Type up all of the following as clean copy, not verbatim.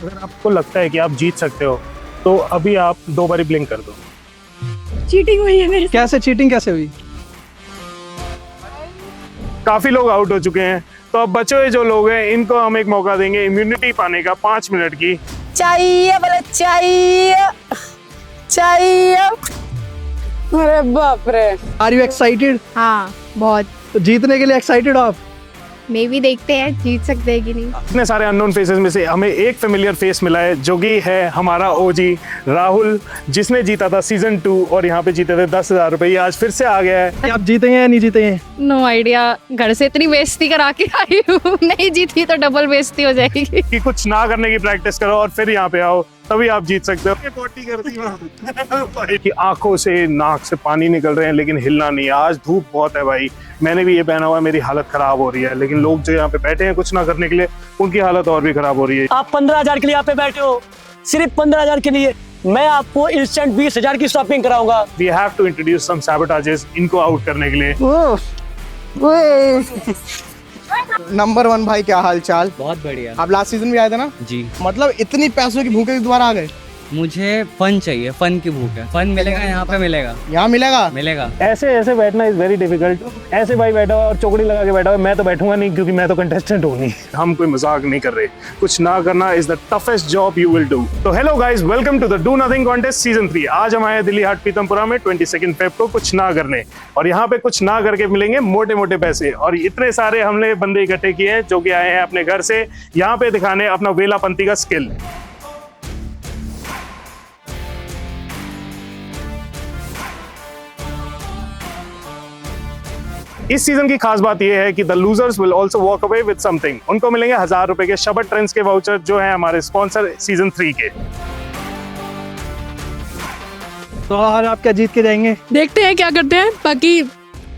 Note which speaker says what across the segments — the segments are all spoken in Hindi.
Speaker 1: अगर आपको लगता है कि आप जीत सकते हो तो अभी आप 2 बारी ब्लिंक कर दो।
Speaker 2: चीटिंग हुई है मेरे से।
Speaker 3: कैसे चीटिंग कैसे हुई?
Speaker 1: काफी लोग आउट हो चुके हैं, तो अब बचे हुए जो लोग हैं इनको हम एक मौका देंगे इम्यूनिटी पाने का 5 मिनट की।
Speaker 2: चाहिए बोले चाहिए चाहिए। अरे बाप रे।
Speaker 3: Are you excited?
Speaker 4: हाँ बहुत।
Speaker 3: तो जीतने के लिए एक्साइटेड हो आप?
Speaker 4: मे भी देखते हैं जीत सकते हैं कि नहीं।
Speaker 1: इतने सारे अननोन फेसेस में से हमें एक फेमिलियर फेस मिला है जो कि है हमारा ओजी राहुल, जिसने जीता था सीजन 2 और यहाँ पे जीते थे 10,000 रुपए। ये आज फिर से आ गया है।
Speaker 3: आप जीतेंगे या नहीं जीतेंगे?
Speaker 4: नो आइडिया, घर से इतनी बेइज्जती करा के आई हूँ, नहीं जीती तो डबल बेइज्जती हो जाएगी।
Speaker 1: कि कुछ ना करने की प्रैक्टिस करो और फिर यहाँ पे आओ, तभी आप जीत सकते हो। कि आंखों से नाक से पानी निकल रहे हैं लेकिन हिलना नहीं है। आज धूप बहुत है भाई, मैंने भी ये पहना हुआ है, मेरी हालत खराब हो रही है। लेकिन लोग जो यहाँ पे बैठे हैं कुछ ना करने के लिए, उनकी हालत और भी खराब हो रही है।
Speaker 5: आप 15,000 के लिए यहाँ पे बैठे हो, सिर्फ 15,000 के लिए मैं आपको इंस्टेंट 20,000 की शॉपिंग कराऊंगा।
Speaker 1: We have to introduce some sabotages इनको आउट करने के लिए।
Speaker 6: नंबर 1 भाई, क्या हाल चाल?
Speaker 7: बहुत बढ़िया
Speaker 6: आप लास्ट सीजन भी आए थे ना?
Speaker 7: जी।
Speaker 6: मतलब इतनी पैसों की भूखे दोबारा आ गए?
Speaker 7: मुझे फन चाहिए, फन की भूख है। फन मिलेगा यहाँ पे, मिलेगा
Speaker 6: यहाँ मिलेगा?
Speaker 7: मिलेगा।
Speaker 1: ऐसे ऐसे बैठना इज वेरी डिफिकल्ट। ऐसे भाई बैठा हुआ और चौकड़ी लगा के बैठा हुआ, मैं तो बैठूंगा नहीं क्योंकि मैं तो कंटेस्टेंट हूँ नहीं। हम कोई मजाक नहीं कर रहे। कुछ ना करना is the toughest job you will do. तो hello guys, welcome to the do nothing contest season 3। आज हम आए दिल्ली हाट पीतमपुरा में 22 फेब को कुछ ना करने, और यहाँ पे कुछ ना करके मिलेंगे मोटे मोटे पैसे। और इतने सारे हमने बंदे इकट्ठे किए हैं जो कि आए हैं अपने घर से यहाँ पे दिखाने अपना वेलापंती का स्किल। इस सीजन की खास बात यह है कि the losers will also walk away with something. उनको मिलेंगे 1000 रुपए के शबट ट्रेंड्स के वाउचर जो है हमारे स्पॉन्सर सीजन 3 के।
Speaker 3: तो आज आप क्या जीत के जाएंगे?
Speaker 2: देखते हैं क्या करते हैं, बाकी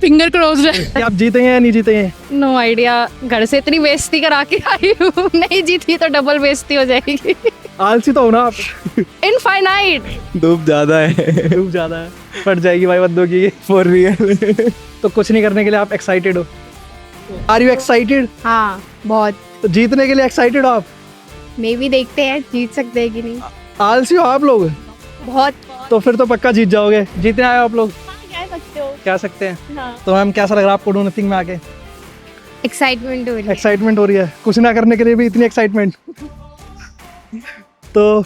Speaker 2: फिंगर क्रॉस है।
Speaker 3: आप जीतेंगे या नहीं जीतेंगे?
Speaker 4: नो आइडिया, घर से इतनी बेइज्जती करा के आई हूँ, नहीं जीती तो डबल बेइज्जती हो जाएगी।
Speaker 3: आलसी तो हो ना आप?
Speaker 4: इनफाइनाइट।
Speaker 3: धूप ज्यादा है, धूप ज्यादा है, फट जाएगी भाई बंदों की 4 रियल। तो कुछ नहीं करने के लिए आप एक्साइटेड हो? Are you excited?
Speaker 4: हाँ बहुत।
Speaker 3: तो जीतने के लिए एक्साइटेड हो आप?
Speaker 4: मे भी देखते हैं जीत सकते हैं कि नहीं।
Speaker 3: आलसी हो आप लोग?
Speaker 4: बहुत।
Speaker 3: तो फिर तो पक्का जीत जाओगे। जीतने आए हो आप लोग?
Speaker 4: कह सकते हो।
Speaker 3: कह सकते हैं।
Speaker 4: हाँ।
Speaker 3: तो मैम कैसा लग रहा है आपको डू नथिंग में आके?
Speaker 4: एक्साइटमेंट हो रही है।
Speaker 3: एक्साइटमेंट हो रही है, कुछ ना करने के लिए भी इतनी एक्साइटमेंट। तो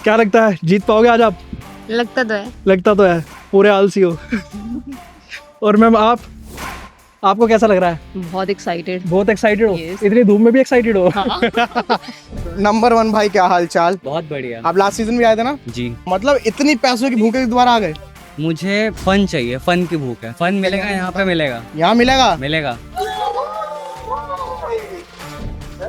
Speaker 3: क्या लगता है, जीत पाओगे आज आप?
Speaker 4: लगता तो है।
Speaker 3: लगता तो है, पूरे आलसी हो। और मैम आपको कैसा लग रहा है?
Speaker 4: बहुत एक्साइटेड।
Speaker 3: बहुत एक्साइटेड हो?
Speaker 4: Yes.
Speaker 3: इतनी धूप में भी एक्साइटेड हो?
Speaker 6: नंबर 1 भाई, क्या हाल चाल?
Speaker 7: बहुत बढ़िया
Speaker 6: आप लास्ट सीजन भी आए थे ना?
Speaker 7: जी।
Speaker 6: मतलब इतनी पैसों की भूखे दोबारा आ गए?
Speaker 7: मुझे फन चाहिए, फन की भूख है। फन मिलेगा यहाँ पे, मिलेगा
Speaker 6: यहाँ मिलेगा?
Speaker 7: मिलेगा।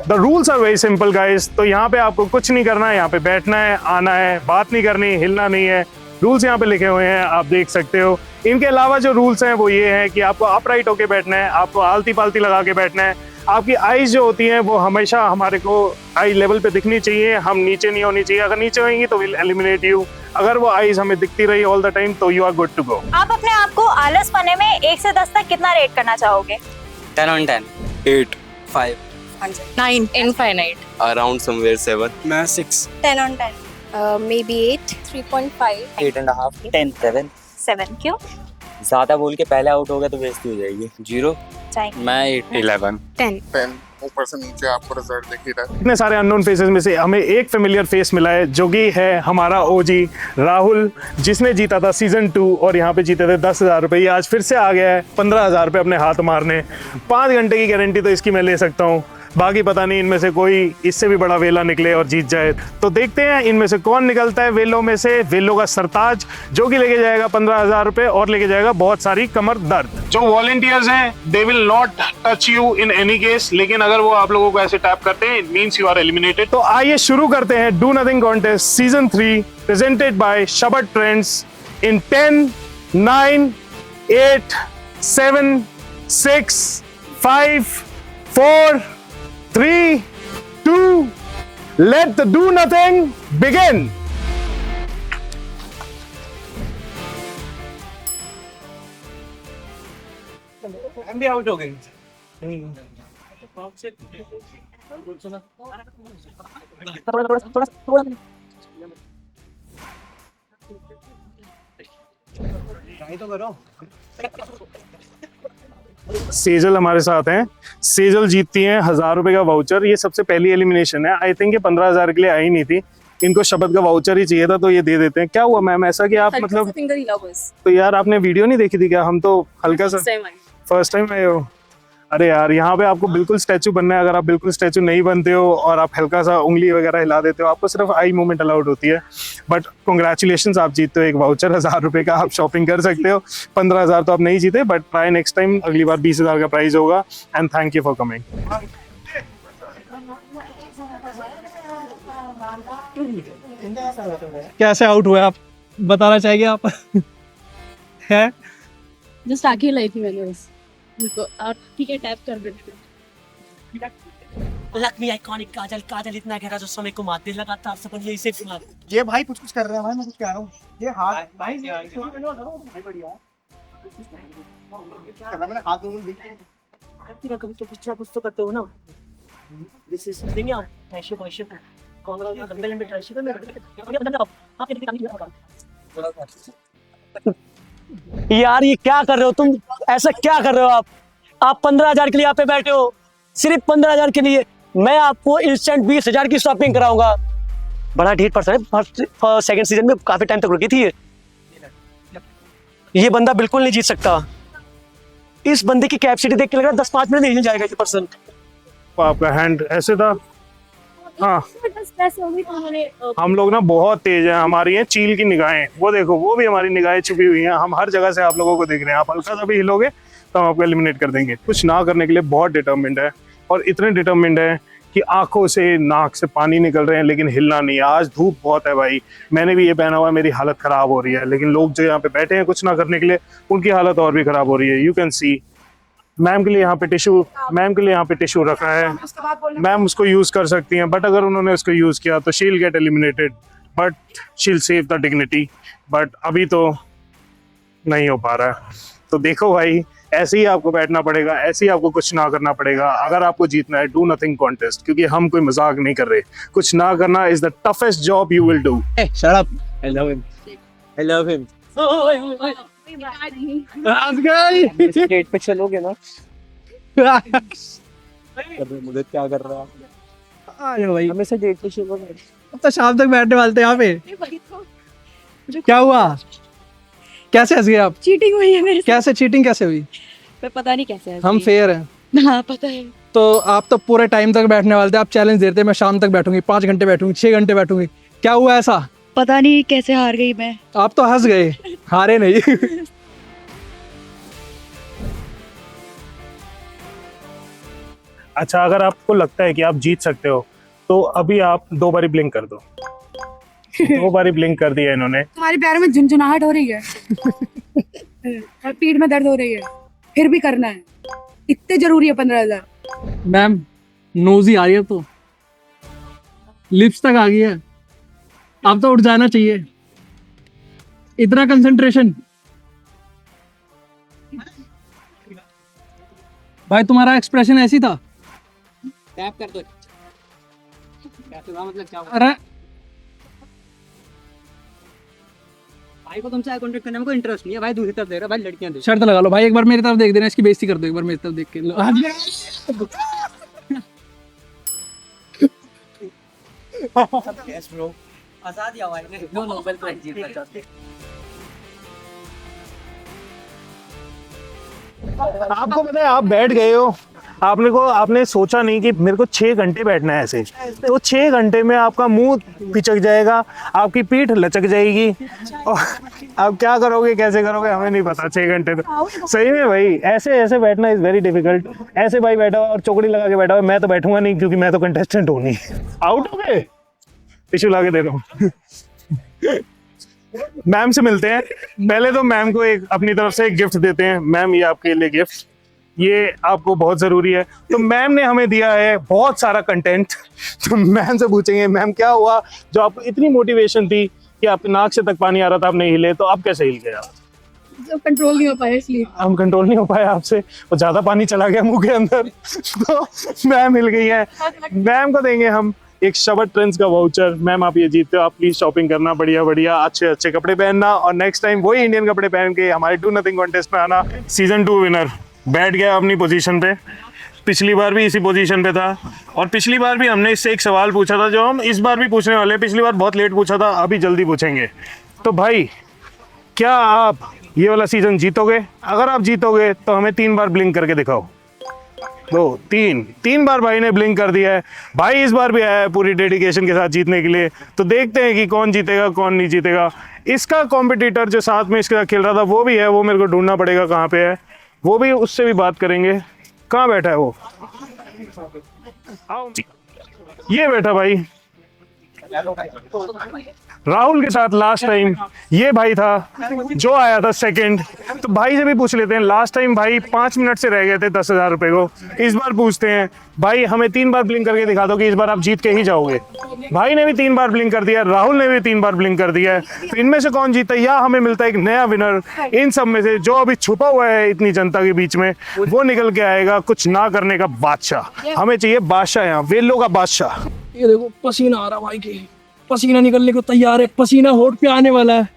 Speaker 1: The rules are very simple guys. तो यहाँ पे आपको कुछ नहीं करना है, यहाँ पे बैठना है, आना है, बात नहीं करनी, हिलना नहीं है। रूल्स यहाँ पे लिखे हुए हैं, आप देख सकते हो। इनके अलावा जो रूल्स हैं वो ये हैं कि आपको अपराइट होके बैठना है, आपको आलती पालती लगा के बैठना है। आपकी आईज जो होती हैं वो हमेशा हमारे को आई लेवल पे दिखनी चाहिए, हम नीचे नहीं होनी चाहिए। अगर नीचे होंगी तो विल एलिमिनेट यू। अगर वो आईज हमें दिखती रही ऑल द टाइम तो you are good to go.
Speaker 8: आप अपने आप को आलस पाने में 1 से 10 तक कितना रेट करना चाहोगे?
Speaker 9: 10 on 10. 8. 5.
Speaker 2: 9
Speaker 4: इनफाइनाइट।
Speaker 9: Around somewhere 7.
Speaker 6: मैं 6।
Speaker 8: 10 on 10.
Speaker 4: May be 8।
Speaker 8: 3.5.
Speaker 9: 8.5. 10. 7.
Speaker 8: 7 क्यों?
Speaker 9: ज्यादा बोल के पहले आउट हो गया तो बेइज्जती हो जाएगी। 0.
Speaker 8: चाहिए।
Speaker 9: मैं 8. 11.
Speaker 4: 10।
Speaker 10: ऊपर से नीचे आपको रिजल्ट दिख ही रहा है।
Speaker 1: इतने सारे अननोन फेसेस में से हमें एक फेमिलियर फेस मिला है जो कि है हमारा ओजी राहुल, जिसने जीता था सीजन 2 और यहाँ पे जीते थे 10,000 रुपए। ये आज फिर से आ गया है 15,000 रुपए अपने हाथ मारने। 5 घंटे की गारंटी तो इसकी मैं ले सकता हूँ, बाकी पता नहीं इनमें से कोई इससे भी बड़ा वेला निकले और जीत जाए। तो देखते हैं इनमें से कौन निकलता है वेलों में से। वेलों का सरताज जो कि लेके जाएगा 15,000 रुपए और लेके जाएगा बहुत सारी कमर दर्द। जो वॉलंटियर्स हैं they will not touch you in any case, लेकिन अगर वो आप लोगों को ऐसे टैप करते हैं it means you are eliminated. तो आइए शुरू करते हैं do nothing contest season 3 presented by शबट trends in 10, 9, 8, 7, 6, 5, 4, 3, 2, let the do nothing begin.
Speaker 3: हम भी आउट हो गए।
Speaker 1: सेजल हमारे साथ हैं। सेजल जीतती हैं 1000 रुपए का वाउचर। ये सबसे पहली एलिमिनेशन है। आई थिंक ये 15,000 के लिए आई नहीं थी, इनको शब्द का वाउचर ही चाहिए था, तो ये दे देते हैं। क्या हुआ मैम, ऐसा कि आप मतलब
Speaker 2: फिंगर हिला बस।
Speaker 1: तो यार आपने वीडियो नहीं देखी थी क्या? हम तो हल्का सा फर्स्ट टाइम आए हो। अरे यार यहाँ पे आपको बिल्कुल स्टैचू बनना है। अगर आप बिल्कुल स्टैचू नहीं बनते हो और आप हल्का सा उंगली वगैरह हिला देते हो, आपको सिर्फ आई मूवमेंट अलाउड होती है। बट कॉन्ग्रेचुलेशन, आप जीतते हो एक वाउचर 1000 रुपए का। आप शॉपिंग कर सकते हो। 15,000 तो आप नहीं जीते, बट ट्राई नेक्स्ट टाइम, अगली बार 20,000 का प्राइस होगा। And thank you for coming.
Speaker 3: कैसे आउट हुए आप, बताना चाहेंगे आप? है
Speaker 2: जस्ट आगे लाई थी मैंने बस उनको। और ठीक है, टैप कर देते।
Speaker 5: लक्ष्मी आइकॉनिक काजल, काजल इतना गहरा जो समय को मारने लगा था, समझ ले इसे घुमा।
Speaker 6: ये भाई कुछ कुछ कर रहे हैं भाई, मैं कुछ कह रहा हूँ। ये हाथ भाई भाई बढ़िया कर रहा, मैंने हाथ दोनों देखे।
Speaker 5: कभी तो कुछ तो करते हो ना। दिस इज थिंग यार, ऐसे वैसे कांग्रेस का डंबल में ट्राई कर। यार ये क्या कर रहे हो तुम, ऐसा क्या कर रहे हो आप 15,000 के लिए यहाँ पे बैठे हो। सिर्फ 15,000 के लिए मैं आपको इंस्टेंट 20,000 की शॉपिंग कराऊंगा। बड़ा ढेर पड़ रहा है। फर्स्ट सेकंड सीजन में काफी टाइम तक रुकी थी ये बंदा बिल्कुल नहीं जीत सकता। इस बंदे की कैपेसिटी देख के लग रहा है 10-5 मिनट नहीं जाएगा ये पर्सन।
Speaker 1: आपका हैंड ऐसे था। हाँ, हम लोग ना बहुत तेज हैं। हमारी हैं चील की निगाहें, वो देखो, वो भी हमारी निगाहें छुपी हुई हैं। हम हर जगह से आप लोगों को देख रहे हैं। आप हल्का सा भी हिलोगे तो हम आपको एलिमिनेट कर देंगे। कुछ ना करने के लिए बहुत डिटर्मिन्ड है, और इतने डिटर्मिन्ड है कि आंखों से नाक से पानी निकल रहे हैं, लेकिन हिलना नहीं। आज धूप बहुत है भाई, मैंने भी ये पहना हुआ है, मेरी हालत खराब हो रही है। लेकिन लोग जो यहाँ पे बैठे हैं कुछ ना करने के लिए, उनकी हालत और भी खराब हो रही है। यू कैन सी मैम के लिए यहाँ पे टिश्यू रखा है। मैम उसको यूज कर सकती हैं, बट अगर उन्होंने उसको यूज किया तो शील गेट एलिमिनेटेड, बट शील सेव द डिग्निटी। बट अभी तो नहीं हो पा रहा है। तो देखो भाई, ऐसे ही आपको बैठना पड़ेगा, ऐसे ही आपको कुछ ना करना पड़ेगा अगर आपको जीतना है। डू नथिंग कॉन्टेस्ट, क्योंकि हम कोई मजाक नहीं कर रहे। कुछ ना करना is the toughest job you will do.
Speaker 6: Shut up,
Speaker 9: I love him, I love him. State पे चलोगे ना? मुझे क्या कर रहा है
Speaker 3: भाई,
Speaker 9: हमेशा डेट पे चलोगे।
Speaker 3: अब तो शाम तक बैठने वाले थे यहाँ पे। क्या हुआ, कैसे हंस गए आप?
Speaker 2: चीटिंग हुई है मेरे से।
Speaker 3: कैसे चीटिंग कैसे हुई?
Speaker 2: मैं पता नहीं कैसे हंस
Speaker 3: हम
Speaker 2: गई।
Speaker 3: फेयर हैं।
Speaker 2: हाँ पता है।
Speaker 3: तो आप तो पूरे टाइम तक बैठने वाले थे। आप चैलेंज देते हैं, मैं शाम तक बैठूंगी, 5 घंटे बैठूंगी, 6 घंटे बैठूंगी। क्या हुआ ऐसा?
Speaker 2: पता नहीं कैसे हार गई मैं।
Speaker 3: आप तो हंस गए, हारे नहीं।
Speaker 1: अच्छा, अगर आपको लगता है कि आप जीत सकते हो तो अभी आप 2 बारी ब्लिंक कर दो। 2 बारी ब्लिंक कर दिया इन्होंने।
Speaker 2: तुम्हारे पैरों में झुनझुनाहट हो रही है और पीठ में दर्द हो रही है, फिर भी करना है। इतने जरूरी है 15,000।
Speaker 3: मैम नोज ही आ रही है, तो लिप्स तक आ गई है। अब तो उठ जाना चाहिए। इतना कंसंट्रेशन भाई, तुम्हारा एक्सप्रेशन ऐसी था।
Speaker 7: टैप कर दो। मतलब क्या?
Speaker 3: अरे
Speaker 7: भाई को तुमसे कांटेक्ट करने में कोई इंटरेस्ट नहीं है भाई। दूसरी तरफ देख रहा भाई, लड़कियां देख।
Speaker 3: शर्त लगा लो भाई, एक बार मेरी तरफ देख देना, इसकी बेइज्जती कर दो एक बार मेरी तरफ देख के।
Speaker 7: यस ब्रो, आजादी आवाज ने नो नोबेल प्राइज जीतना चाहते।
Speaker 1: आपको पता है, आप बैठ गए हो, आपने सोचा नहीं कि मेरे को 6 घंटे बैठना है ऐसे। तो 6 घंटे में आपका मुंह पिचक जाएगा, आपकी पीठ लचक जाएगी, और आप क्या करोगे, कैसे करोगे, हमें नहीं पता। 6 घंटे तो सही में भाई, ऐसे बैठना इज वेरी डिफिकल्ट। ऐसे भाई बैठा हुआ और चौकड़ी लगा के बैठा हुआ। मैं तो बैठूंगा नहीं, क्योंकि मैं तो कंटेस्टेंट हूँ नहीं। आउट हो गए, टिश्यू ला के दे रहा हूँ। मैम से मिलते हैं। पहले तो मैम को एक अपनी तरफ से एक गिफ्ट देते हैं। मैम, ये आपके लिए गिफ्ट, ये आपको बहुत जरूरी है। तो मैम ने हमें दिया है बहुत सारा कंटेंट। तो मैम से पूछेंगे, मैम क्या हुआ जो आपको इतनी मोटिवेशन थी कि आपकी नाक से तक पानी आ रहा था, आप नहीं हिले, तो आप कैसे हिल गए?
Speaker 2: कंट्रोल नहीं हो पाया इसलिए।
Speaker 1: हम कंट्रोल नहीं हो पाए आपसे, और ज्यादा पानी चला गया मुंह के अंदर तो मैम मिल गई है। मैम को देंगे हम एक शबट ट्रेंड्स का वाउचर। मैम आप ये जीतते हो, आप प्लीज शॉपिंग करना, बढ़िया बढ़िया अच्छे अच्छे कपड़े पहनना, और नेक्स्ट टाइम वही इंडियन कपड़े पहन के हमारे डू नथिंग कॉन्टेस्ट में आना। सीजन 2 विनर बैठ गया अपनी पोजीशन पे, पिछली बार भी इसी पोजीशन पे था, और पिछली बार भी हमने इससे एक सवाल पूछा था जो हम इस बार भी पूछने वाले हैं। पिछली बार बहुत लेट पूछा था, अभी जल्दी पूछेंगे। तो भाई क्या आप ये वाला सीजन जीतोगे? अगर आप जीतोगे तो हमें 3 बार ब्लिंक करके दिखाओ। 2 3 बार भाई ने ब्लिंक कर दिया है। भाई इस बार भी आया है पूरी डेडिकेशन के साथ जीतने के लिए। तो देखते हैं कि कौन जीतेगा कौन नहीं जीतेगा। इसका कॉम्पिटिटर जो साथ में इसके साथ खेल रहा था वो भी है, वो मेरे को ढूंढना पड़ेगा कहाँ पे है, वो भी उससे भी बात करेंगे। कहाँ बैठा है वो? आओ, ये बैठा भाई राहुल के साथ। लास्ट टाइम ये भाई था जो आया था सेकंड। तो भाई से भी पूछ लेते हैं, लास्ट टाइम भाई 5 मिनट से रह गए थे 10,000 रुपए को। इस बार पूछते हैं भाई, हमें 3 बार ब्लिंक करके दिखा दो कि इस बार आप जीत के ही जाओगे। भाई ने भी 3 बार ब्लिंक कर दिया, राहुल ने भी 3 बार ब्लिंक कर दिया है। तो इनमें से कौन जीता है, या हमें मिलता है एक नया विनर इन सब में से जो अभी छुपा हुआ है इतनी जनता के बीच में, वो निकल के आएगा कुछ ना करने का बादशाह। हमें चाहिए बादशाह, यहाँ वेलों का बादशाह।
Speaker 3: ये देखो पसीना आ रहा भाई के, पसीना निकलने को तैयार है, पसीना होठ पे आने वाला है।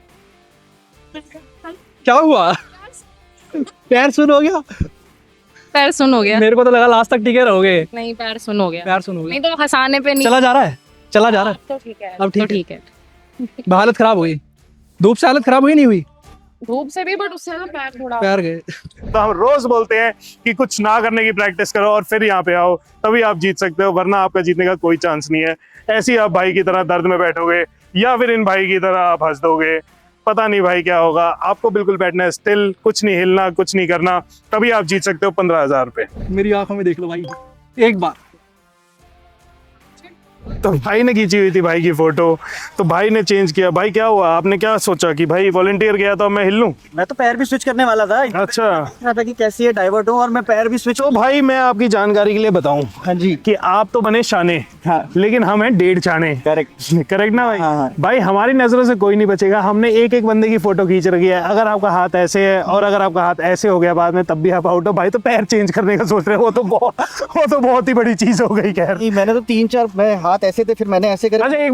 Speaker 3: क्या हुआ? पैर सुन हो गया?
Speaker 4: पैर सुन हो गया।
Speaker 3: मेरे को तो लगा लास्ट तक टिके रहोगे।
Speaker 4: नहीं, पैर सुन हो गया।
Speaker 3: पैर सुन हो गया।
Speaker 4: नहीं तो हंसाने पे नहीं।
Speaker 3: चला जा रहा है, चला जा रहा है।
Speaker 4: तो ठीक है,
Speaker 3: अब ठीक
Speaker 4: तो ठीक है।
Speaker 3: हालत खराब हुई, धूप से हालत खराब हुई नहीं हुई?
Speaker 4: धूप से भी, बट उससे ना पैर थोड़ा
Speaker 3: पैर गए।
Speaker 1: तो हम रोज बोलते हैं कि कुछ ना करने की प्रैक्टिस करो और फिर यहाँ पे आओ, तभी आप जीत सकते हो, वरना आपका जीतने का कोई चांस नहीं है। ऐसे ही आप भाई की तरह दर्द में बैठोगे या फिर इन भाई की तरह आप हंस दोगे, पता नहीं भाई क्या होगा। आपको बिल्कुल बैठना है स्टिल, कुछ नहीं हिलना, कुछ नहीं करना, तभी आप जीत सकते हो 15,000 रुपए।
Speaker 3: मेरी आंखों में देख लो भाई एक बार।
Speaker 1: तो भाई ने खींची हुई थी भाई की फोटो, तो भाई ने चेंज किया। भाई क्या हुआ, आपने क्या सोचा कि भाई वॉलंटियर गया तो मैं हिल लूं?
Speaker 6: मैं तो पैर भी स्विच करने वाला था।
Speaker 1: अच्छा,
Speaker 6: था कि कैसे ये डाइवर्ट हो और मैं पैर भी स्विच।
Speaker 1: तो भाई मैं आपकी जानकारी के लिए बताऊं,
Speaker 6: हाँ जी,
Speaker 1: कि आप तो बने शाने,
Speaker 6: हाँ,
Speaker 1: लेकिन हम हैं 1.5 शाने।
Speaker 6: करेक्ट
Speaker 1: करेक्ट ना भाई?
Speaker 6: हाँ, हाँ।
Speaker 1: भाई हमारी नजरों से कोई नहीं बचेगा। हमने एक एक बंदे की फोटो खींच रखी है। अगर आपका हाथ ऐसे है और अगर आपका हाथ ऐसे हो गया बाद में, तब भी आप आउट हो भाई। तो पैर चेंज करने का सोच रहे हो, वो तो बहुत ही बड़ी चीज हो गई। खैर
Speaker 6: मैंने तो 3-4 मैं हाथ ऐसे थे, फिर मैंने ऐसे
Speaker 1: अच्छा, एक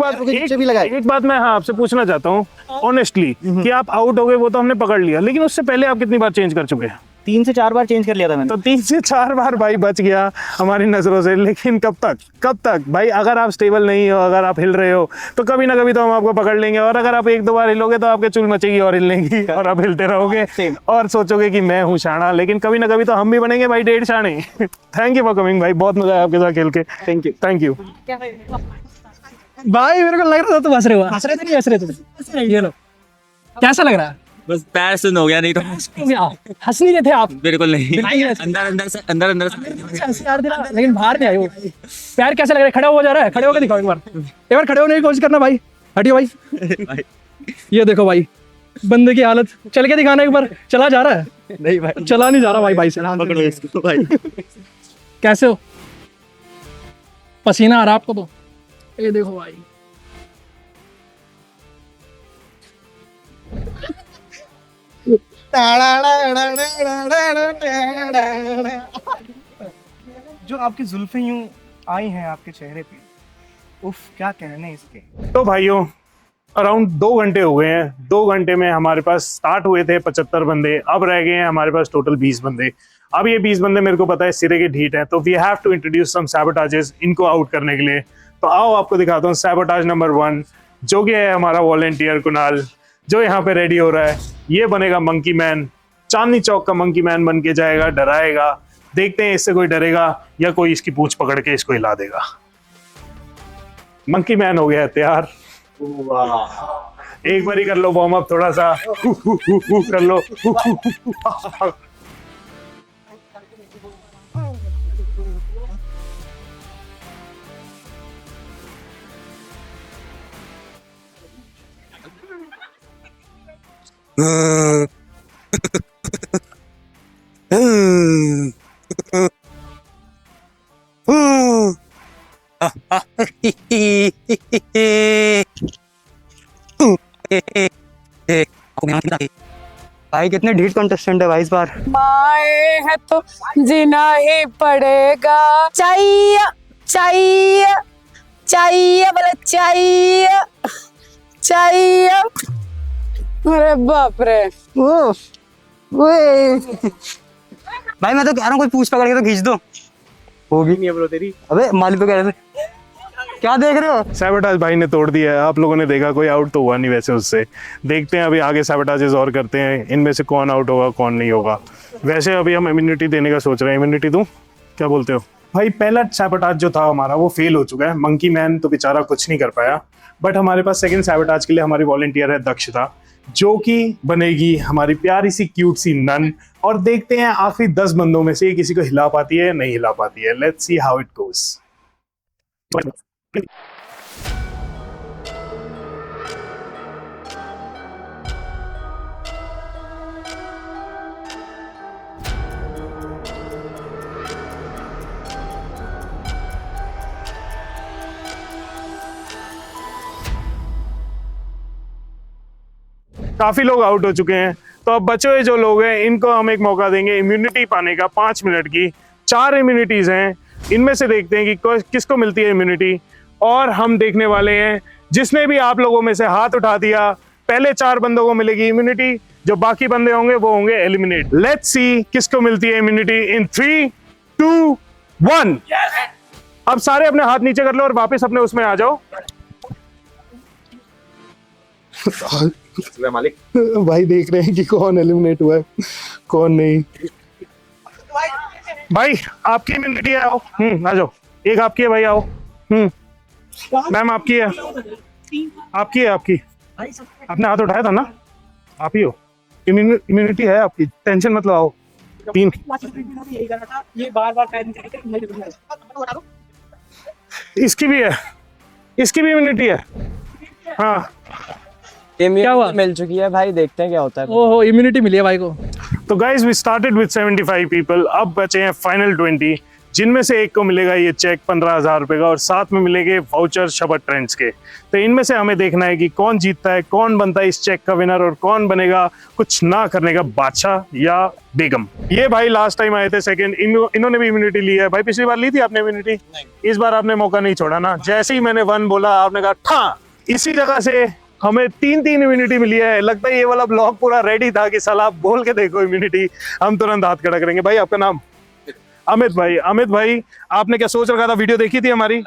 Speaker 1: बात मैं हाँ आपसे पूछना चाहता हूँ ऑनेस्टली, कि आप आउट हो गए वो तो हमने पकड़ लिया, लेकिन उससे पहले आप कितनी बार चेंज कर चुके हैं?
Speaker 6: 3 से 4 बार चेंज कर लिया था मैंने।
Speaker 1: तो 3 से 4 बार भाई बच गया हमारी नजरों से। लेकिन कब तक भाई? अगर आप स्टेबल नहीं हो, अगर आप हिल रहे हो, तो कभी ना कभी तो हम आपको पकड़ लेंगे। और अगर आप 1-2 बार हिलोगे तो आपके चुल मचेगी और हिलेंगी और आप हिलते रहोगे और सोचोगे कि मैं हूँ शाना। लेकिन कभी ना कभी तो हम भी बनेंगे भाई 1.5 शाने। थैंक यू फॉर कमिंग भाई, बहुत मजा आया आपके साथ खेल के। थैंक यू
Speaker 3: भाई मेरे को लग रहा था तुम हंस रहे हो। हंस रहे थे नहीं हंस रहे थे? ये लो, कैसा लग रहा है?
Speaker 9: बस पैर सुन हो गया, नहीं तो
Speaker 3: हंस नहीं रहे थे आप?
Speaker 9: बिल्कुल नहीं। अंदर
Speaker 3: से लेकिन बाहर नहीं आए वो। पैर कैसे लग रहा है? खड़ा हो जा रहा है? खड़े होकर दिखाओ एक बार खड़े होने की कोशिश करना भाई। हटियो भाई। ये देखो भाई बंदे की हालत, चल के दिखाना एक बार। चला जा रहा है?
Speaker 6: नहीं भाई,
Speaker 3: चला नहीं जा रहा भाई से।
Speaker 6: पकड़ो इसको भाई।
Speaker 3: कैसे हो? पसीना आ रहा आपको? तो ये देखो भाई,
Speaker 6: जो आपकी जुल्फें यूं आई हैं आपके चेहरे पे, उफ क्या कहने इसके।
Speaker 1: तो भाइयों अराउंड 2 घंटे हो गए हैं। 2 घंटे में हमारे पास स्टार्ट हुए थे 75 बंदे, अब रह गए हैं हमारे पास टोटल 20 बंदे। अब ये 20 बंदे मेरे को पता है सिरे के ढीठ हैं, तो we have to introduce some sabotages इनको आउट करने के लिए। तो आओ आपको दिखाता हूँ सैबोटाज नंबर 1, जो कि है हमारा वॉलंटियर कुणाल, जो यहाँ पे रेडी हो रहा है। ये बनेगा मंकी मैन, चांदनी चौक का मंकी मैन बन के जाएगा, डराएगा। देखते हैं इससे कोई डरेगा या कोई इसकी पूंछ पकड़ के इसको हिला देगा। मंकी मैन हो गया है तैयार। एक बार ही कर लो वार्म अप थोड़ा सा, कर लो।
Speaker 7: भाई कितने ढीठ कंटेस्टेंट है भाई इस बार।
Speaker 2: माए है तो जीना ही पड़ेगा। चाहिए चाहिए चाहिए बोले चाहिए चाहिए। अरे बाप रे।
Speaker 7: ओ भाई मैं तो कह रहा हूँ कोई पूछ पकड़ के तो खींच दो। होगी नहीं ब्रो तेरी। अबे मालिक तो कह रहे थे। क्या देख रहे हो?
Speaker 1: सैबोटाज भाई ने तोड़ दिया है। आप लोगों ने देखा, कोई आउट तो हुआ नहीं वैसे उससे। देखते हैं अभी आगे सैबोटाजेस और करते हैं, इनमें से कौन आउट होगा कौन नहीं होगा। वैसे अभी हम इम्यूनिटी देने का सोच रहे हैं। इम्यूनिटी दूं, क्या बोलते हो भाई? पहला सैबोटाज जो था हमारा वो फेल हो चुका है। मंकी मैन तो बेचारा कुछ नहीं कर पाया, बट हमारे पास सेकंड सैबोटाज के लिए हमारी वॉलंटियर है दक्षता, जो कि बनेगी हमारी प्यारी सी क्यूट सी नन। और देखते हैं आखिरी 10 बंदों में से किसी को हिला पाती है या नहीं हिला पाती है। Let's see how it goes. काफी लोग आउट हो चुके हैं, तो अब बचे हुए जो लोग हैं इनको हम एक मौका देंगे इम्यूनिटी पाने का 5 मिनट की। 4 इम्यूनिटीज हैं, इनमें से देखते हैं कि किसको मिलती है इम्यूनिटी। और हम देखने वाले हैं जिसने भी आप लोगों में से हाथ उठा दिया, पहले 4 बंदों को मिलेगी इम्यूनिटी, जो बाकी बंदे होंगे वो होंगे एलिमिनेट। लेट्स सी किसको मिलती है इम्यूनिटी इन 3, 2, 1। अब सारे अपने हाथ नीचे कर लो और वापस अपने उसमें आ जाओ।
Speaker 9: मालिक
Speaker 1: भाई देख रहे हैं कि कौन एलिमिनेट हुआ है कौन नहीं। भाई आपकी इम्यूनिटी है, आओ। आ जाओ। एक आपकी है भाई, आओ। मैम आपकी है, आपकी है, आपकी। आपने हाथ उठाया था ना, आप ही हो। इम्यूनिटी है आपकी, टेंशन मत लो, आओ। 3
Speaker 3: ये बार-बार
Speaker 1: इसकी भी है, इसकी भी इम्यूनिटी है। हाँ
Speaker 3: क्या हुआ?
Speaker 5: मिल चुकी है भाई, देखते हैं क्या होता है।
Speaker 3: ओहो इम्यूनिटी मिली है भाई को।
Speaker 1: तो guys we started with 75 people, अब बचे हैं फाइनल 20, जिनमें से एक को मिलेगा ये चेक 15,000 रुपए का और साथ में मिलेंगे वाउचर शबट ट्रेंड्स के। तो इनमें से हमें देखना है कि कौन जीतता है, कौन बनता है इस चेक का विनर और कौन बनेगा कुछ ना करने का बादशाह या बेगम। ये भाई लास्ट टाइम आए थे सेकंड, इन्होंने भी इम्यूनिटी ली है। भाई पिछली बार ली थी आपने इम्यूनिटी? इस बार आपने मौका नहीं छोड़ा ना। जैसे ही मैंने 1 बोला आपने कहा ठा। इसी जगह से हमें 3 इम्यूनिटी मिली है। लगता है ये वाला ब्लॉग पूरा रेडी था कि साला आप बोल के देखो इम्यूनिटी, हम तुरंत हाथ खड़ा करेंगे। भाई आपका नाम? अमित भाई। अमित भाई आपने क्या सोच रखा था? वीडियो देखी थी हमारी?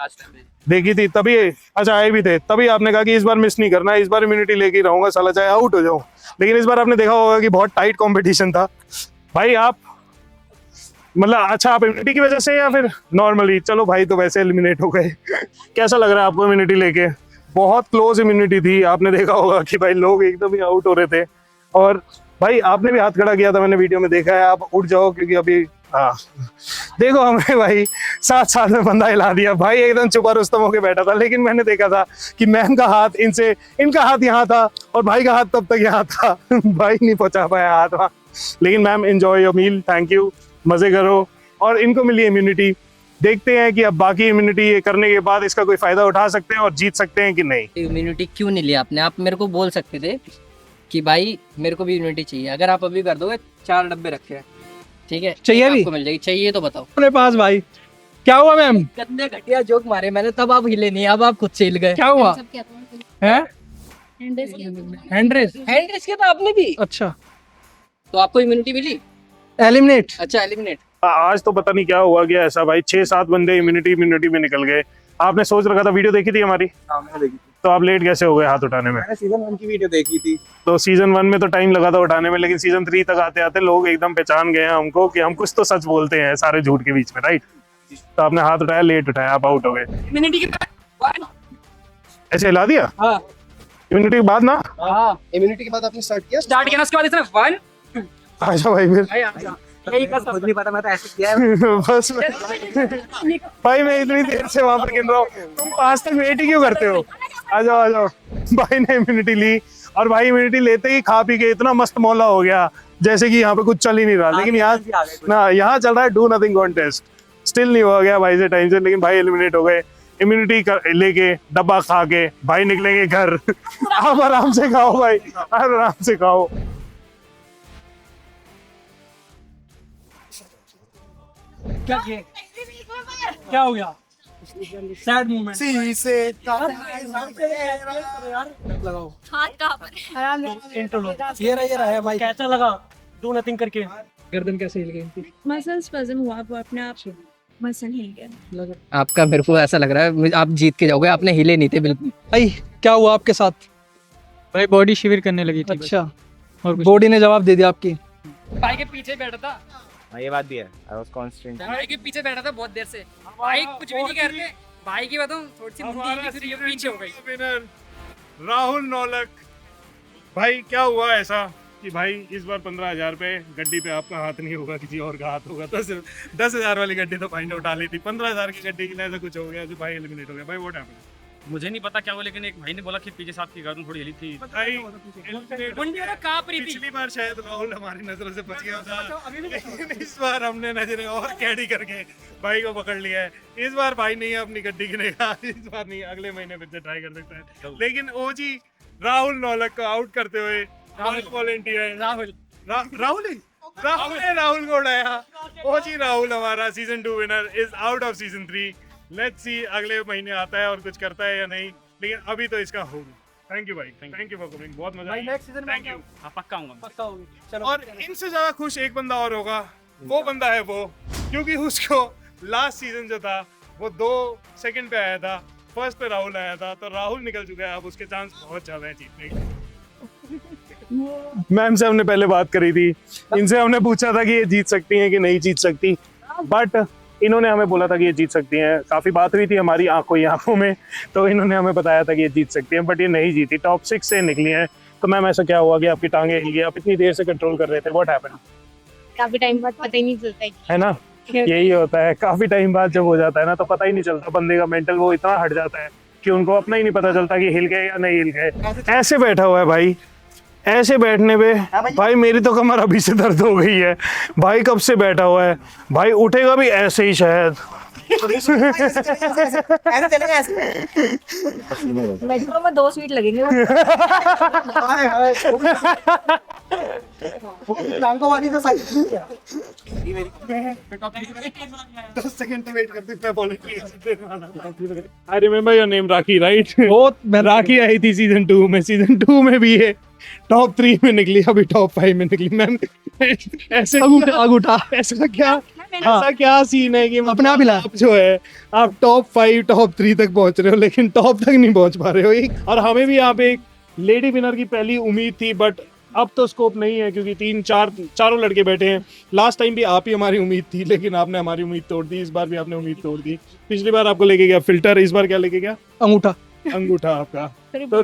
Speaker 1: देखी थी तभी? अच्छा आए भी थे तभी आपने कहा कि इस बार मिस नहीं करना, इस बार इम्यूनिटी लेके रहूंगा साला चाहे आउट हो जाऊं। लेकिन इस बार आपने देखा होगा कि बहुत टाइट कॉम्पिटिशन था। भाई आप मतलब अच्छा आप इम्यूनिटी की वजह से या फिर नॉर्मली? चलो भाई तो वैसे एलिमिनेट हो गए। कैसा लग रहा है आपको इम्यूनिटी लेके? बहुत क्लोज इम्यूनिटी थी, आपने देखा होगा कि भाई लोग एकदम ही आउट हो रहे थे। और भाई आपने भी हाथ खड़ा किया था, मैंने वीडियो में देखा है। आप उठ जाओ क्योंकि अभी हाँ देखो हमें भाई साथ में बंदा हिला दिया। भाई एकदम चुपा रुस्तम होके बैठा था, लेकिन मैंने देखा था कि मैम का हाथ इनका हाथ यहाँ था और भाई का हाथ तब तक यहाँ था। भाई नहीं पहुंचा पाया हाथ वहाँ। लेकिन ma'am enjoy your meal, thank you, मजे करो। और इनको मिली इम्यूनिटी। देखते हैं कि अब बाकी इम्यूनिटी करने के बाद इसका कोई फायदा उठा सकते हैं और जीत सकते हैं कि नहीं।
Speaker 7: इम्यूनिटी क्यों नहीं लिया आपने? आप मेरे को बोल सकते थे कि भाई मेरे को भी इम्यूनिटी चाहिए। अगर आप अभी कर दोगे 4 डब्बे रखे हैं, ठीक है?
Speaker 3: चाहिए भी?
Speaker 7: आपको मिल जाएगी। चाहिए तो बताओ।
Speaker 3: अपने पास भाई क्या हुआ मैम?
Speaker 7: कितने घटिया जोक मारे मैंने, तब आप हिले नहीं, अब आप खुद से हिल गए।
Speaker 3: क्या हुआ है? हैंड रेस
Speaker 7: किया था आपने भी?
Speaker 3: अच्छा
Speaker 7: तो आपको इम्यूनिटी मिली?
Speaker 3: एलिमिनेट।
Speaker 7: अच्छा एलिमिनेट।
Speaker 1: आज तो पता नहीं क्या हुआ गया ऐसा भाई, 6-7 बंदे इम्यूनिटी में निकल गए। आपने सोच रखा था, वीडियो देखी थी हमारी?
Speaker 9: हाँ मैंने देखी थी।
Speaker 1: तो आप लेट कैसे हो गए हाथ उठाने में?
Speaker 9: मैंने सीजन 1 की वीडियो देखी थी।
Speaker 1: तो सीजन 1 में तो टाइम लगा था उठाने में, लेकिन सीजन 3 तक आते आते लोग एकदम पहचान गए हैं हमको कि हम कुछ तो सच बोलते हैं सारे झूठ के बीच में, राइट? तो आपने हाथ उठाया, लेट उठाया, आप आउट हो गए।
Speaker 7: इम्यूनिटी के बाद
Speaker 1: ऐसे हिला दिया?
Speaker 7: हाँ
Speaker 1: इम्यूनिटी के बाद ना?
Speaker 7: हाँ
Speaker 6: इम्यूनिटी के बाद आपने स्टार्ट किया?
Speaker 7: स्टार्ट किया उसके बाद इसने 1
Speaker 1: आजा भाई फिर।
Speaker 7: यही का खुद नहीं पता, मैं तो ऐसे किया है।
Speaker 1: बस भाई मैं इतनी देर से वहां पर गिन रहा हूँ, तुम 5 तक वेट ही क्यों करते हो? आ जाओ। भाई ने इम्यूनिटी ली और भाई इम्यूनिटी लेते ही खा पी के इतना मस्त मौला हो गया जैसे कि यहाँ पे कुछ चल ही नहीं रहा। लेकिन यहाँ चल रहा है डू नथिंग कॉन्टेस्ट, स्टिल नहीं हुआ गया भाई से टाइम से। लेकिन भाई एलिमिनेट हो गए। इम्यूनिटी लेके डब्बा खा के भाई निकलेंगे घर। आप आराम से खाओ भाई, आराम से खाओ।
Speaker 3: क्या किए? क्या हो गया? Sad moment. लगाओ। इंट्रो लो। ये रहा है भाई।
Speaker 5: कैसा लगा डू नथिंग करके?
Speaker 3: गर्दन कैसे हिल गई?
Speaker 2: मसल स्पैज़म हुआ, वो अपने आप मसल हिल गया।
Speaker 7: आपका मेरे को ऐसा लग रहा है आप जीत के जाओगे, आपने हिले नहीं थे बिल्कुल।
Speaker 3: भाई क्या हुआ आपके साथ?
Speaker 11: भाई बॉडी शिविर करने लगी थी।
Speaker 3: अच्छा, और बॉडी ने जवाब दे दिया आपकी।
Speaker 7: भाई के पीछे बैठा था,
Speaker 9: हाँ ये बात भी है। I was constant.
Speaker 7: भाई के पीछे बैठा था बहुत देर से। भाई कुछ भी नहीं करते। भाई की बताऊं थोड़ी सी मुंडी फिर ये पीछे हो गई।
Speaker 1: विनर राहुल नौलख। भाई क्या हुआ ऐसा कि भाई इस बार 15,000 रुपए गड्डी पे आपका हाथ नहीं होगा, किसी और का हाथ होगा। 10,000 वाली गड्डी तो भाई ने उठा ली थी, 15,000 की गड्डी के लिए ऐसा कुछ हो गया तो भाई एलिमिनेट हो गया। भाई व्हाट हैपेंड?
Speaker 11: मुझे नहीं पता क्या हुआ, लेकिन एक भाई ने बोला कि पीछे साथ की गर्दन थोड़ी हिली थी।
Speaker 1: भाई
Speaker 7: मुंडी वाला कांप रही थी।
Speaker 1: पिछली बार शायद राहुल हमारी नजरों से बच गया था, लेकिन इस बार हमने नजरें और कैडी करके भाई को पकड़ लिया है। इस बार भाई नहीं है अपनी गड्डी गिनेगा, इस बार नहीं, अगले महीने फिर से ट्राई कर सकता है। लेकिन ओजी राहुल नौलख को आउट करते हुए वॉलंटियर राहुल ने राहुल को उड़ाया। ओजी राहुल हमारा season 2 winner is out off season 3। Let's see अगले महीने आता है और कुछ करता है या नहीं, लेकिन अभी तो इसका होगा। थैंक यू भाई, थैंक यू फॉर कमिंग, बहुत मजा आया।
Speaker 3: नेक्स्ट सीजन में
Speaker 1: थैंक यू।
Speaker 11: हाँ पक्का आऊंगा।
Speaker 3: पक्का होगी। चलो।
Speaker 1: और इनसे ज्यादा खुश एक बंदा और होगा, वो बंदा है वो, क्योंकि उसको लास्ट सीजन जो था वो 2 सेकंड पे आया था, फर्स्ट पे राहुल आया था, तो राहुल निकल चुका है। अब उसके चांस बहुत ज्यादा है जीतने के। मैम से हमने पहले बात करी थी, इनसे हमने पूछा था कि ये जीत सकती हैं कि नहीं जीत सकती, बट इन्होंने हमें बोला था कि ये जीत सकती हैं। काफ़ी बात हुई थी हमारी आंखों में, तो इन्होंने हमें बताया था कि ये जीत सकती हैं, बट ये नहीं जीती, टॉप 6 से निकली हैं। तो मैम ऐसा क्या हुआ कि आपकी टांगे हिल गई, आप इतनी देर से कंट्रोल कर रहे थे, व्हाट हैपेंड?
Speaker 4: काफी टाइम बाद पता ही नहीं चलता
Speaker 1: है ना, यही होता है, काफ़ी टाइम बाद जब हो जाता है ना तो पता ही नहीं चलता, बंदे का मेंटल वो इतना हट जाता है कि उनको अपना ही नहीं पता चलता कि हिल गए या नहीं हिल गए। ऐसे बैठा हुआ है भाई, ऐसे बैठने पे भाई मेरी तो कमर अभी से दर्द हो गई है। भाई कब से बैठा हुआ है, भाई उठेगा भी ऐसे ही शायद।
Speaker 6: ऐसे चलेगा ऐसे।
Speaker 8: मेट्रो में 2 सीट लगेंगे।
Speaker 6: टांगों वाली तो साइड
Speaker 1: 10 सेकंड वेट करते थे volunteer. I remember your name rakhi, right?
Speaker 3: बहुत मैं
Speaker 1: राखी आई थी सीजन 2 में, सीजन 2 में भी ये टॉप 3 में निकली, अभी टॉप 5 में निकली। मैम ऐसे
Speaker 3: अंगूठा
Speaker 1: ऐसा क्या सीन है कि
Speaker 3: अपने आप हिला,
Speaker 1: आप जो है आप टॉप 5 टॉप 3 तक पहुंच रहे हो, लेकिन टॉप तक नहीं पहुंच पा रहे हो। और हमें भी यहाँ पे एक लेडी विनर की पहली उम्मीद थी, बट अब तो स्कोप नहीं है क्योंकि चारों लड़के बैठे हैं। लास्ट टाइम भी आप ही हमारी उम्मीद थी, लेकिन आपने हमारी उम्मीद तोड़ दी। इस बार भी आपने उम्मीद तोड़ दी। पिछली बार आपको लेके गया फिल्टर, इस बार क्या लेके गया? अंगूठा आपका तो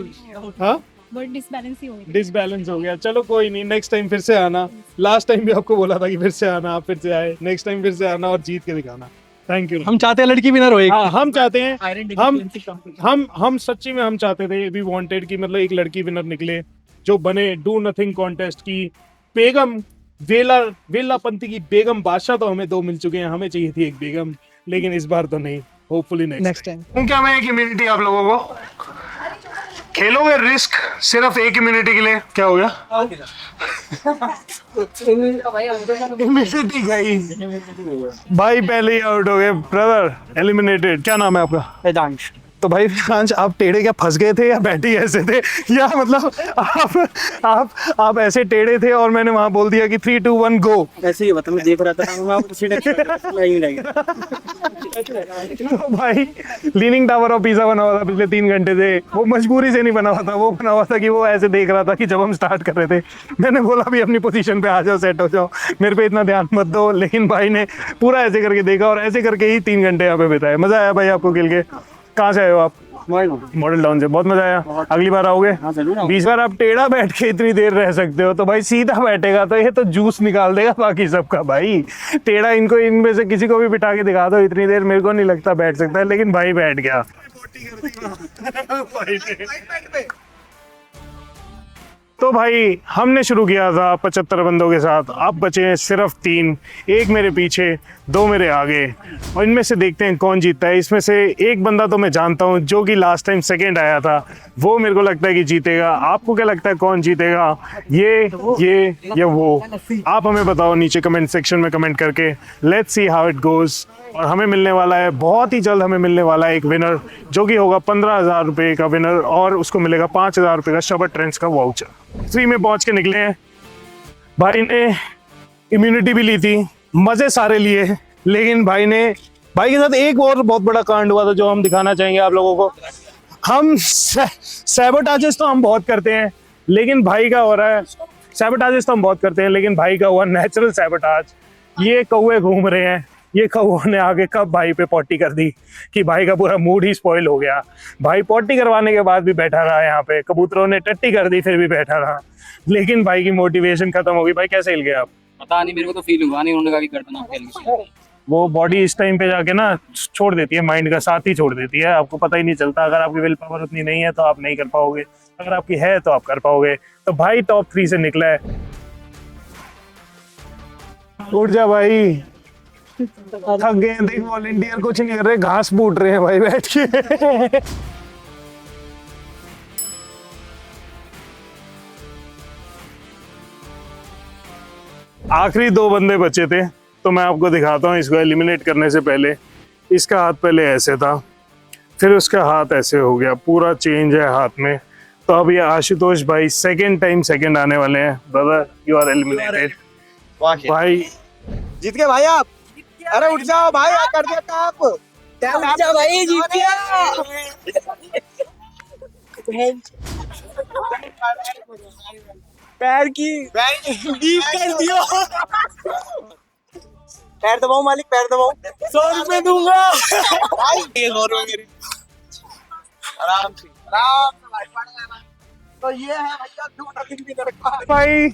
Speaker 1: हाँ डिसबैलेंस हो गया। चलो कोई नहीं, नेक्स्ट टाइम फिर से आना। लास्ट टाइम भी आपको बोला था कि फिर से आना, आप फिर से आए। नेक्स्ट टाइम फिर से आना और जीत के दिखाना। Thank you.
Speaker 3: हम चाहते हैं लड़की विनर हो एक।
Speaker 1: हाँ हम चाहते हैं, हम सच्ची में हम चाहते थे, वी वांटेड कि मतलब एक लड़की विनर निकले जो बने डू नथिंग कॉन्टेस्ट की बेगम। वेलापंथी की बेगम बादशाह तो हमें 2 मिल चुके हैं, हमें चाहिए थी एक बेगम, लेकिन इस बार तो नहीं, होपफुली नेक्स्ट टाइम। क्या मैं एक इम्यूनिटी आप लोगों को खेलोगे रिस्क सिर्फ एक इम्यूनिटी के लिए? क्या हो गया? इम्यूनिटी गई भाई, पहले ही आउट हो गए ब्रदर, एलिमिनेटेड। क्या नाम है आपका?
Speaker 6: वेदांश।
Speaker 1: तो भाई वेदांश, आप टेढ़े क्या फंस गए थे या बैठे ही ऐसे थे, या मतलब आप ऐसे टेढ़े थे और मैंने वहां बोल दिया कि 3 2 1 गो?
Speaker 6: ऐसे ही बता, मैं देख रहा था मैं आपको सीधे नहीं लगी।
Speaker 1: तो भाई लीनिंग टावर ऑफ पीसा बना हुआ था पिछले 3 घंटे से, वो मजबूरी से नहीं बना हुआ था, वो बना हुआ था कि वो ऐसे देख रहा था कि जब हम स्टार्ट कर रहे थे मैंने बोला भी अपनी पोजीशन पे आ जाओ, सेट हो जाओ, मेरे पे इतना ध्यान मत दो, लेकिन भाई ने पूरा ऐसे करके देखा और ऐसे करके ही 3 घंटे यहाँ पे बिताए। मजा आया भाई आपको खेल के? कहाँ से आए हो आप? मॉडल टाउन से। बहुत मजा आया, अगली बार आओगे? 20 बार आप टेढ़ा बैठ के इतनी देर रह सकते हो, तो भाई सीधा बैठेगा तो ये तो जूस निकाल देगा बाकी सबका। भाई टेढ़ा इनको इनमें से किसी को भी बिठा के दिखा दो इतनी देर, मेरे को नहीं लगता बैठ सकता है, लेकिन भाई बैठ गया। तो तो भाई हमने शुरू किया था 75 बंदों के साथ, अब बचे हैं सिर्फ 3, एक मेरे पीछे 2 मेरे आगे, और इनमें से देखते हैं कौन जीतता है। इसमें से एक बंदा तो मैं जानता हूँ जो कि लास्ट टाइम सेकंड आया था, वो मेरे को लगता है कि जीतेगा। आपको क्या लगता है कौन जीतेगा, ये या वो? आप हमें बताओ नीचे कमेंट सेक्शन में कमेंट करके। Let's see how it goes. और हमें मिलने वाला है बहुत ही जल्द, हमें मिलने वाला है एक विनर जो कि होगा 15,000 रुपये का विनर, और उसको मिलेगा 5,000 रुपये का शबर ट्रेंड्स का वाउचर। 3 में पहुंच के निकले हैं। भाई ने इम्यूनिटी भी ली थी, मज़े सारे लिए, लेकिन भाई के साथ एक और बहुत बड़ा कांड हुआ था जो हम दिखाना चाहेंगे आप लोगों को। हम सैबोटाजेस तो हम बहुत करते हैं, लेकिन भाई का हो रहा है सैबोटाजेस तो हम बहुत करते हैं, लेकिन भाई का हुआ नेचुरल सैबोटाज। ये कौवे घूम रहे हैं, ये कौवों ने आगे कब भाई पे पॉटी कर दी कि भाई का पूरा मूड ही स्पॉइल हो गया। भाई पॉटी करवाने के बाद भी बैठा रहा यहाँ पे, कबूतरों ने टट्टी कर दी फिर भी बैठा रहा, लेकिन भाई की मोटिवेशन खत्म हो गई। भाई कैसे हिल गए आप?
Speaker 7: पता नहीं, मेरे को तो फील हुआ नहीं, उन्होंने कहा कि करना खेल।
Speaker 1: वो बॉडी इस टाइम पे जाके ना छोड़ देती है, माइंड का साथ ही छोड़ देती है, आपको पता ही नहीं चलता। अगर आपकी विल पावर उतनी नहीं है तो आप नहीं कर पाओगे, अगर आपकी है तो आप कर पाओगे। तो भाई टॉप 3 से निकला है। उठ जा भाई, थक गए। देख वॉलंटियर कुछ नहीं कर रहे, घास बूट रहे हैं भाई बैठ के। आखिरी 2 बंदे बचे थे, तो मैं आपको दिखाता हूँ इसको एलिमिनेट करने से पहले। इसका हाथ पहले ऐसे था, फिर उसका हाथ ऐसे हो गया, पूरा चेंज है हाथ में। तो अब ये आशुतोष भाई सेकंड टाइम सेकंड आने वाले हैं। Brother you are eliminated. भाई
Speaker 6: जीत गए भाई आप। अरे उठ जाओ भाई, कर दिया आप। उठ जाओ भाई, जीत गया। पैर डीप कर दियो। पैर दबाओ मालिक, पैर दबाओ। 100 रुपए दूंगा भाई। 100 रुपए मेरे, आराम से तो ये है भैया, 2 दिन भी रखा
Speaker 1: भाई।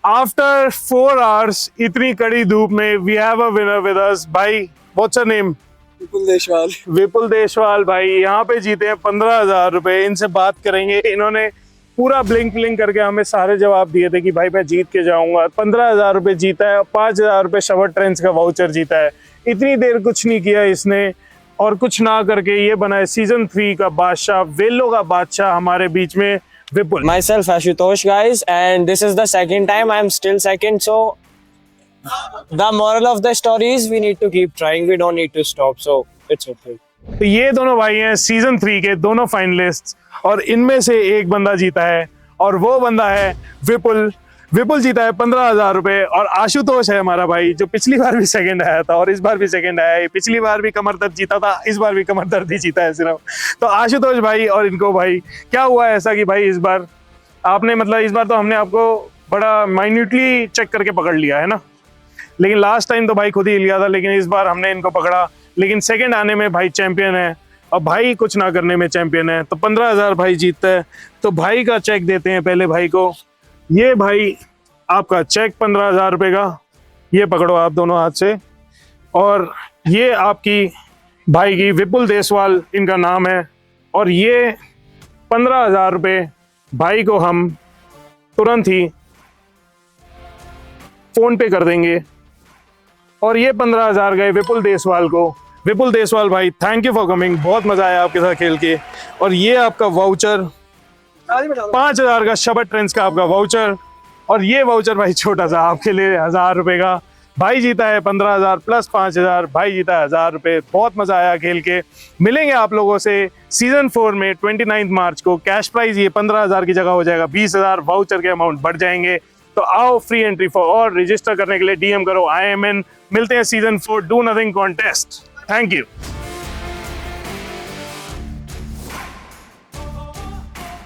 Speaker 1: आफ्टर 4 आवर्स इतनी कड़ी धूप में we have a winner with us. भाई what's your name? Vipul Deswal भाई यहाँ पे जीते हैं 15,000 रुपए। इनसे बात करेंगे। इन्होंने पूरा ब्लिंक करके हमें सारे जवाब दिए थे कि भाई मैं जीत के जाऊंगा। 15,000 रुपए जीता है, 5,000 रुपए शवर ट्रेंड्स का वाउचर जीता है। इतनी देर कुछ नहीं किया इसने, और कुछ ना करके ये बना है सीजन 3 का बादशाह, वेलो का बादशाह हमारे बीच में विपुल।
Speaker 5: Myself Ashutosh guys, and this is the second time I'm still second, so the moral of the story is we need to keep trying, we don't need to stop, so it's okay.
Speaker 1: तो ये दोनों भाई हैं सीजन 3 के दोनों फाइनलिस्ट, और इनमें से एक बंदा जीता है, और वो बंदा है विपुल। विपुल जीता है 15,000 रुपए, और आशुतोष है हमारा भाई जो पिछली बार भी सेकंड आया था और इस बार भी सेकंड आया है। पिछली बार भी कमर दर्द जीता था, इस बार भी कमर दर्द ही जीता है सिर्फ। तो आशुतोष भाई और इनको भाई क्या हुआ ऐसा कि भाई इस बार आपने, मतलब इस बार तो हमने आपको बड़ा माइन्यूटली चेक करके पकड़ लिया है ना, लेकिन लास्ट टाइम तो भाई खुद ही हिल गया था, लेकिन इस बार हमने इनको पकड़ा। लेकिन सेकंड आने में भाई चैंपियन है, और भाई कुछ ना करने में चैंपियन है। तो 15,000 भाई जीतता है। तो भाई का चेक देते हैं पहले भाई को। ये भाई आपका चेक 15,000 रुपये का, ये पकड़ो आप दोनों हाथ से, और ये आपकी भाई की विपुल देशवाल इनका नाम है, और ये 15,000 रुपये भाई को हम तुरंत ही फोन पे कर देंगे, और ये 15,000 गए विपुल देशवाल को। विपुल देशवाल भाई थैंक यू फॉर कमिंग, बहुत मजा आया आपके साथ खेल के। और ये आपका वाउचर 5,000 का शबर ट्रेंड्स का आपका वाउचर, और ये वाउचर भाई छोटा सा आपके लिए 1,000 रुपये का। भाई जीता है 15,000 प्लस 5,000, भाई जीता है 1,000 रुपये। बहुत मजा आया खेल के। मिलेंगे आप लोगों से सीजन 4 में 29 मार्च को। कैश प्राइज ये 15,000 की जगह हो जाएगा 20,000, वाउचर के अमाउंट बढ़ जाएंगे। तो आओ फ्री एंट्री फॉर, और रजिस्टर करने के लिए DM करो IMN। मिलते हैं season 4 do nothing contest. Thank you.